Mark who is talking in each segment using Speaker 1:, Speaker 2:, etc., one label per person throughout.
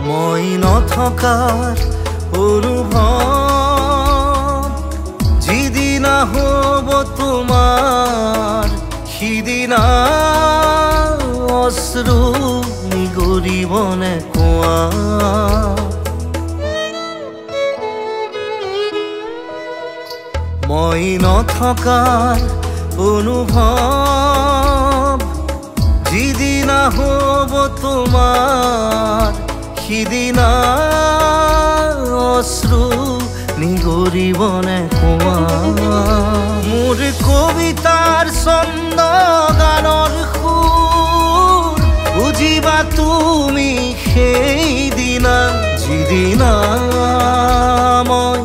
Speaker 1: মই নথকাৰ অনুভৱ যিদিনা হ'ব তোমাৰ সিদিনা অশ্ৰু নিগৰিবনে কোৱা মই নথকাৰ অনুভৱ যিদিনা হ'ব তোমাৰ সিদিনা অশ্ৰু নিগৰিবনে কোৱা মোৰ কবিতাৰ ছন্দ গানৰ সুৰ বুজিবা তুমি সেইদিনা যিদিনা মই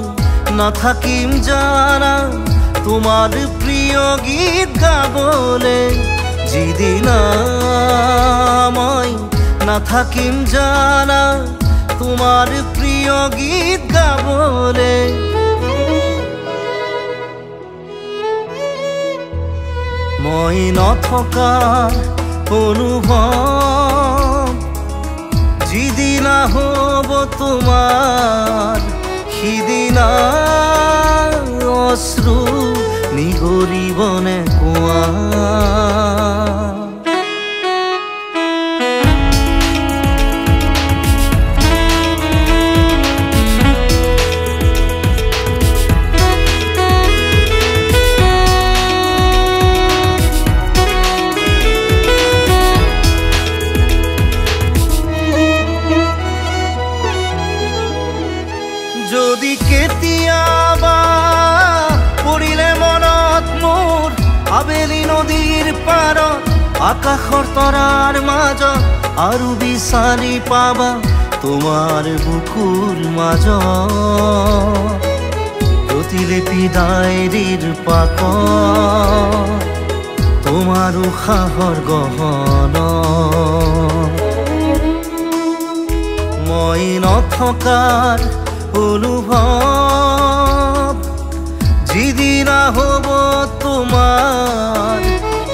Speaker 1: নাথাকিম জানা তোমাৰ প্ৰিয় গীত গাবলে যিদিনা মই নাথাকিম জানা তোমাৰ প্ৰিয় গীত গাবলে মই নথকাৰ অনুভৱ যিদিনা হ'ব তোমাৰ সিদিনা অশ্ৰু নিগৰিবনে কোৱা যদি কেতিয়াবা পৰিলে মনত মোৰ আবেলি নদীৰ পাৰত আকাশৰ তৰাৰ মাজত আৰু বিচাৰি পাবা তোমাৰ বুকুৰ মাজত প্ৰতিলিপি ডায়েৰীৰ পাকত তোমাৰ উশাহৰ গহনা মই নথকাৰ অনুভৱ যিদিনা হ'ব তোমাৰ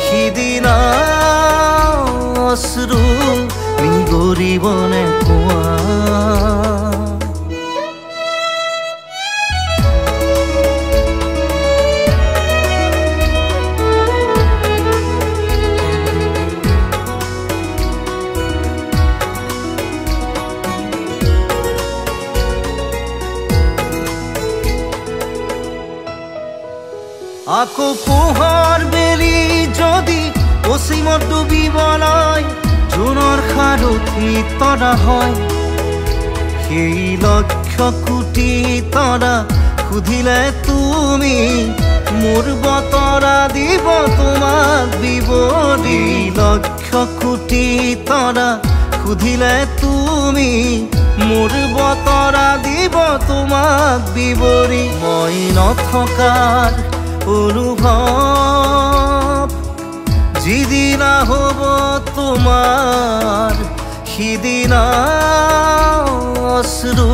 Speaker 1: সিদিনা অশ্ৰু নিগৰিবনে কোৱা আকৌ পোহৰ বেলি যদি পশ্চিমত ডুবিবলৈ জোনৰ সাৰথি তৰা হয় সেই লক্ষ কোটি তৰা সুধিলে তুমি মোৰ বতৰা দিব তোমাক বিৱৰি লক্ষ কোটি তৰা সুধিলে তুমি মোৰ বতৰা দিব তোমাক বিৱৰি মই নথকাৰ অনুভৱ যিদিনা হ'ব তোমাৰ সিদিনা অশ্ৰু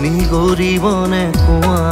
Speaker 1: নিগৰিবনে কোৱা